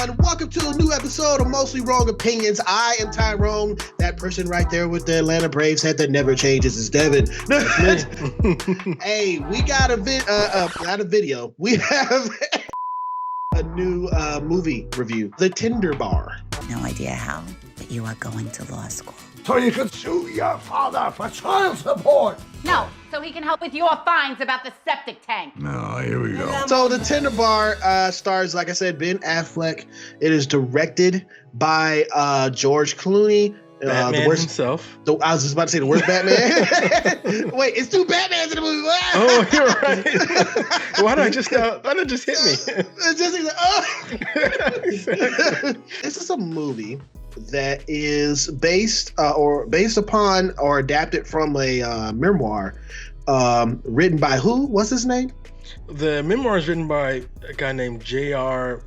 everyone. Welcome to a new episode of Mostly Wrong Opinions. I am Tyrone. That person right there with the Atlanta Braves hat that never changes is Devin. Hey, we got a video. We have a new movie review, The Tender Bar. No idea how, but you are going to law school. So you can sue your father for child support. No, so he can help with your fines about the septic tank. No, here we go. So The Tender Bar stars, like I said, Ben Affleck. It is directed by George Clooney. Batman the worst, himself. I was just about to say the worst Batman. Wait, it's two Batmans in the movie. Oh, you're right. Why did it just hit me? It's just like, oh. This is a movie that is based upon or adapted from a memoir written by who? What's his name? The memoir is written by a guy named J.R.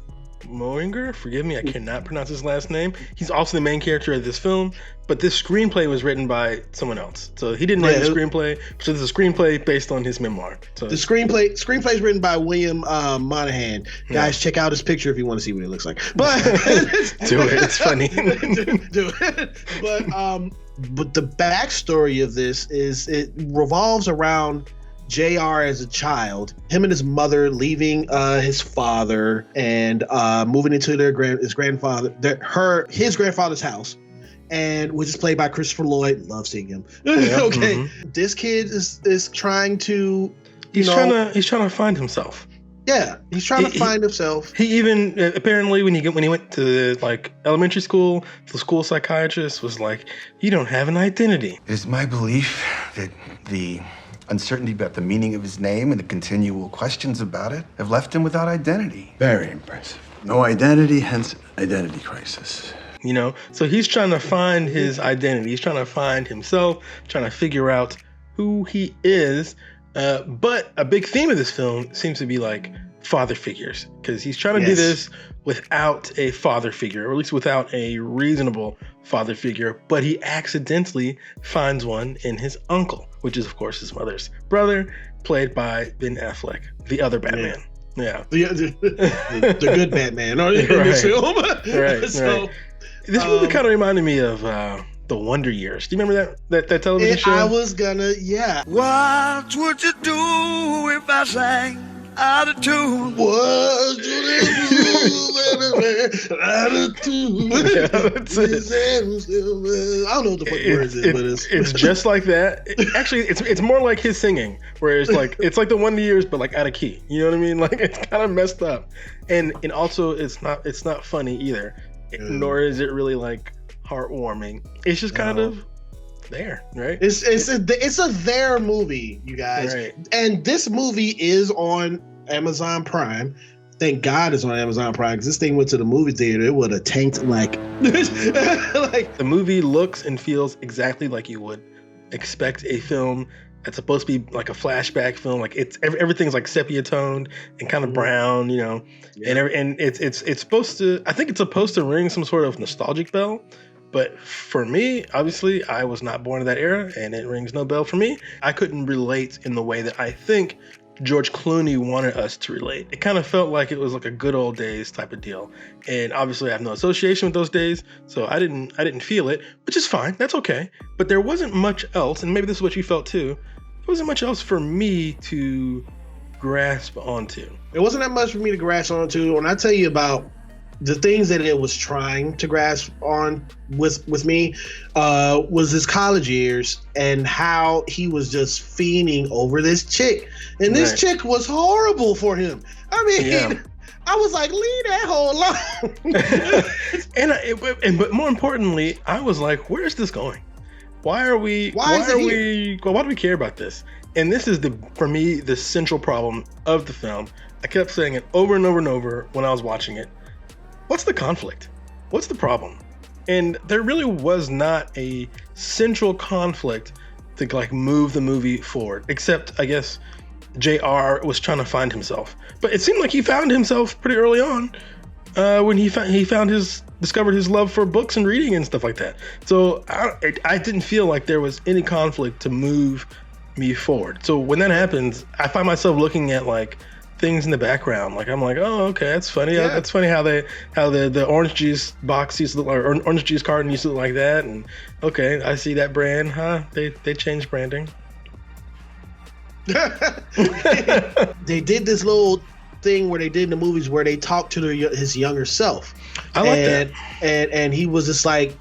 Moinger. Forgive me, I cannot pronounce his last name. He's also the main character of this film, but this screenplay was written by someone else. So he didn't write the screenplay, so there's a screenplay based on his memoir. So the screenplay is written by William Monahan. Guys, check out his picture if you want to see what he looks like. But do it, it's funny. do it. But the backstory of this is it revolves around JR as a child, him and his mother leaving his father and moving into his grandfather's house, and which is played by Christopher Lloyd. Love seeing him. Okay, This kid is trying to he's trying to find himself. Yeah, he's trying to find himself. He even apparently when he went to like elementary school, the school psychiatrist was like, "You don't have an identity." It is my belief that the uncertainty about the meaning of his name and the continual questions about it have left him without identity. Very impressive. No identity, hence identity crisis. You know, so he's trying to find his identity. He's trying to find himself, trying to figure out who he is. But a big theme of this film seems to be like father figures, because he's trying to do this without a father figure, or at least without a reasonable father figure. But he accidentally finds one in his uncle, which is, of course, his mother's brother, played by Ben Affleck, the other Batman. Yeah. The good Batman in this film. Right. This movie kind of reminded me of The Wonder Years. Do you remember that television show? I was gonna, What would you do if I sang out of tune? What would you do, baby? Out of tune. That's it. I don't know what the fuck words is, but it's just like that. Actually, it's more like his singing, where it's like The Wonder Years, but like out of key. You know what I mean? Like it's kind of messed up, and also it's not funny either, nor is it really like heartwarming. It's just kind of there, right? It's a there movie, you guys. Right. And this movie is on Amazon Prime. Thank God it's on Amazon Prime, because this thing went to the movie theater. It would have tanked like the movie looks and feels exactly like you would expect a film that's supposed to be like a flashback film. Like everything's like sepia toned and kind of brown, you know. Yeah. And it's supposed to, I think it's supposed to ring some sort of nostalgic bell. But for me, obviously, I was not born in that era, and it rings no bell for me. I couldn't relate in the way that I think George Clooney wanted us to relate. It kind of felt like it was like a good old days type of deal. And obviously, I have no association with those days, so I didn't feel it, which is fine. That's okay. But there wasn't much else, and maybe this is what you felt too. There wasn't much else for me to grasp onto. It wasn't that much for me to grasp onto. When I tell you about the things that it was trying to grasp on with me was his college years and how he was just fiending over this chick. And this chick was horrible for him. I mean, I was like, leave that hoe alone. But more importantly, I was like, where is this going? Why do we care about this? And this is for me, the central problem of the film. I kept saying it over and over and over when I was watching it. What's the conflict? What's the problem? And there really was not a central conflict to like move the movie forward, except I guess JR was trying to find himself. But it seemed like he found himself pretty early on when he discovered his love for books and reading and stuff like that. So I didn't feel like there was any conflict to move me forward. So when that happens, I find myself looking at like things in the background. Like I'm like, oh, okay, that's funny. Yeah. That's funny how the orange juice box used to look like, or orange juice carton used to look like that. And okay, I see that brand. Huh? They changed branding. They did this little thing where they did in the movies where they talked to his younger self. I like that. And he was just like,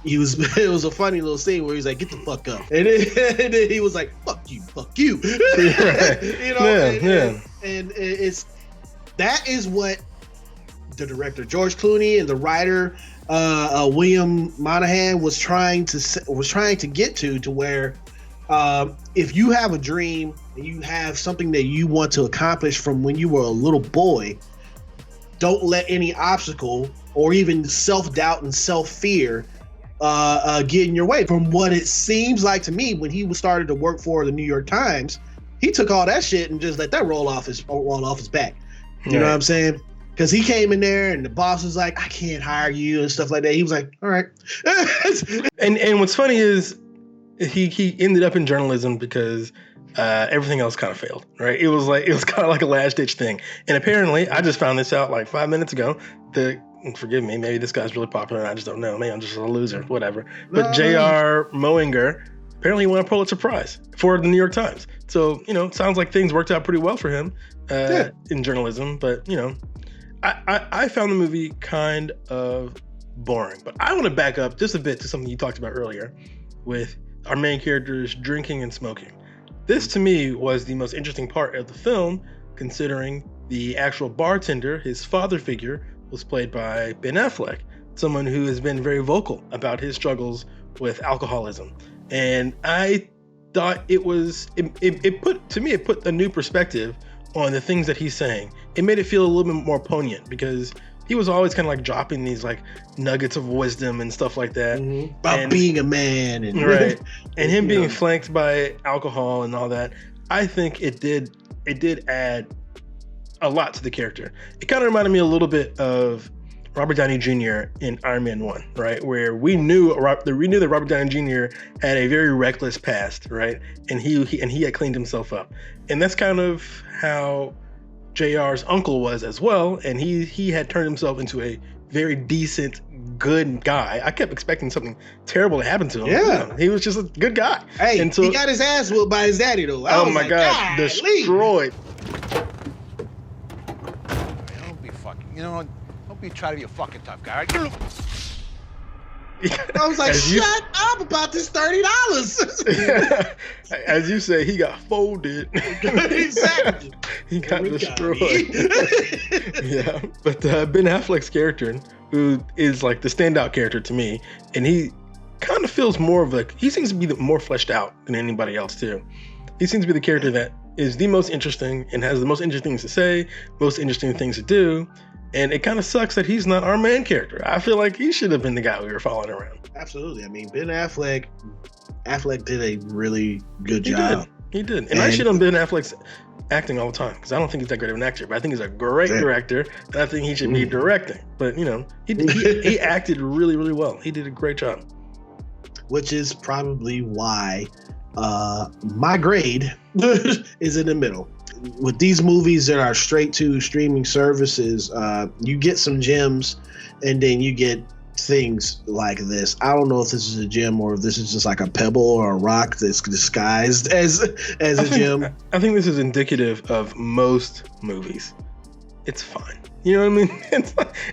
it was a funny little scene where he's like, get the fuck up. And then he was like, fuck you. Right. You know, Yeah. And that is what the director George Clooney and the writer William Monahan was trying to get to where if you have a dream and you have something that you want to accomplish from when you were a little boy, don't let any obstacle or even self-doubt and self-fear get in your way. From what it seems like to me, when he started to work for the New York Times, he took all that shit and just let that roll off his back. You know what I'm saying? Because he came in there and the boss was like, I can't hire you and stuff like that. He was like, all right. and what's funny is he ended up in journalism because everything else kind of failed, right? It was kind of like a last ditch thing. And apparently, I just found this out like 5 minutes ago. Forgive me, maybe this guy's really popular and I just don't know. Maybe I'm just a loser, whatever. But J.R. Mowinger apparently won a Pulitzer Prize for the New York Times. So, it sounds like things worked out pretty well for him in journalism. But, I found the movie kind of boring. But I want to back up just a bit to something you talked about earlier with our main characters drinking and smoking. This, to me, was the most interesting part of the film, considering the actual bartender, his father figure, was played by Ben Affleck, someone who has been very vocal about his struggles with alcoholism. And I thought it put a new perspective on the things that he's saying. It made it feel a little bit more poignant because he was always kind of like dropping these like nuggets of wisdom and stuff like that. About being a man. And right. And him being flanked by alcohol and all that. I think it did add a lot to the character. It kind of reminded me a little bit of Robert Downey Jr. in Iron Man 1, right? Where we knew that Robert Downey Jr. had a very reckless past, right? And he had cleaned himself up. And that's kind of how JR's uncle was as well. And he had turned himself into a very decent, good guy. I kept expecting something terrible to happen to him. Yeah. He was just a good guy. Hey, and so, he got his ass whooped by his daddy though. Oh my God, destroyed. Don't be trying to be a fucking tough guy. I was like, shut up about this $30. As you say, he got folded. Exactly. He got destroyed. Yeah. But Ben Affleck's character, who is like the standout character to me, and he kind of feels more of like, he seems to be more fleshed out than anybody else too. He seems to be the character that is the most interesting and has the most interesting things to say, most interesting things to do. And it kind of sucks that he's not our main character. I feel like he should have been the guy we were following around. Absolutely. I mean, Ben Affleck did a really good job. He did. And I shit on Ben Affleck's acting all the time because I don't think he's that great of an actor, but I think he's a great director, and I think he should be directing. But, he acted really, really well. He did a great job. Which is probably why my grade is in the middle. With these movies that are straight to streaming services, you get some gems and then you get things like this. I don't know if this is a gem or if this is just like a pebble or a rock that's disguised as a gem. I think this is indicative of most movies. It's fine. You know what I mean?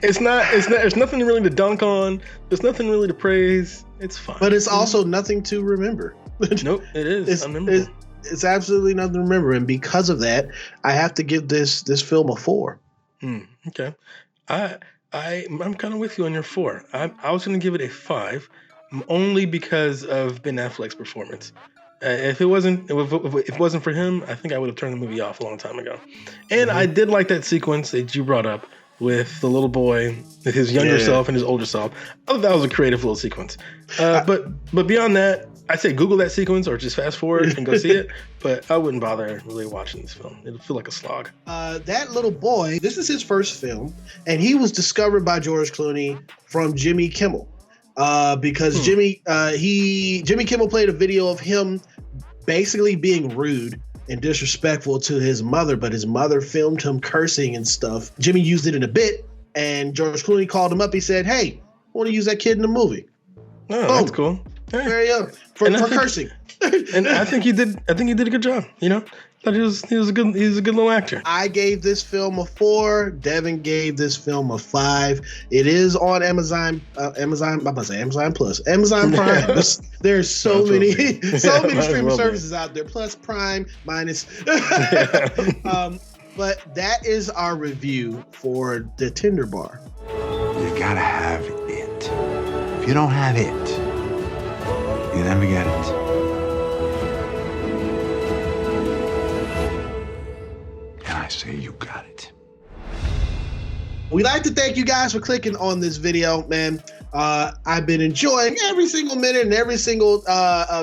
It's not there's nothing really to dunk on. There's nothing really to praise. It's fine. But it's also nothing to remember. Nope, it is unmemorable. It's absolutely nothing to remember, and because of that, I have to give this film a 4. Okay, I'm kind of with you on your 4. I was going to give it a 5, only because of Ben Affleck's performance. If it wasn't for him, I think I would have turned the movie off a long time ago. And I did like that sequence that you brought up with the little boy, with his younger self and his older self. I thought that was a creative little sequence. But beyond that, I say Google that sequence or just fast forward and go see it. But I wouldn't bother really watching this film. It'll feel like a slog. That little boy, this is his first film, and he was discovered by George Clooney from Jimmy Kimmel. Because Jimmy Kimmel played a video of him basically being rude and disrespectful to his mother, but his mother filmed him cursing and stuff. Jimmy used it in a bit, and George Clooney called him up. He said, "Hey, I want to use that kid in the movie." Oh, that's cool. Hey. Very for cursing. And I think he did a good job. You know, thought he was a good little actor. I gave this film a 4. Devin gave this film a 5. It is on Amazon Plus, Amazon Prime. There's so many streaming services out there. Plus Prime, minus. But that is our review for The Tender Bar. You gotta have it. If you don't have it, you never get it. And I say you got it. We'd like to thank you guys for clicking on this video, man. I've been enjoying every single minute and every single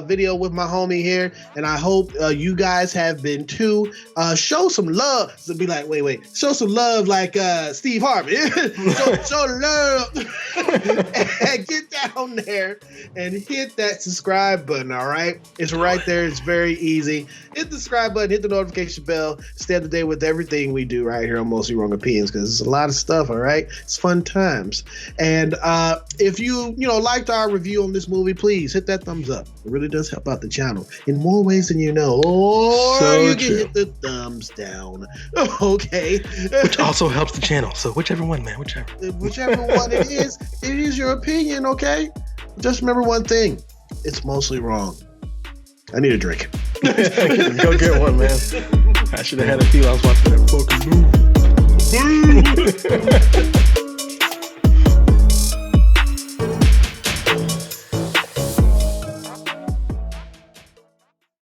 video with my homie here, and I hope you guys have been too. Show some love. So be like, wait. Show some love like Steve Harvey. show love. And get down there and hit that subscribe button, all right? It's right there. It's very easy. Hit the subscribe button, hit the notification bell. Stay up to date with everything we do right here on Mostly Wrong Opinions, because it's a lot of stuff, all right? It's fun times. And if you liked our review on this movie, please hit that thumbs up. It really does help out the channel in more ways than you know. Or you can hit the thumbs down. Okay. Which also helps the channel. So whichever one, man, whichever one it is your opinion, okay? Just remember one thing. It's mostly wrong. I need a drink. Go get one, man. I should have had a feel I was watching that fucking movie.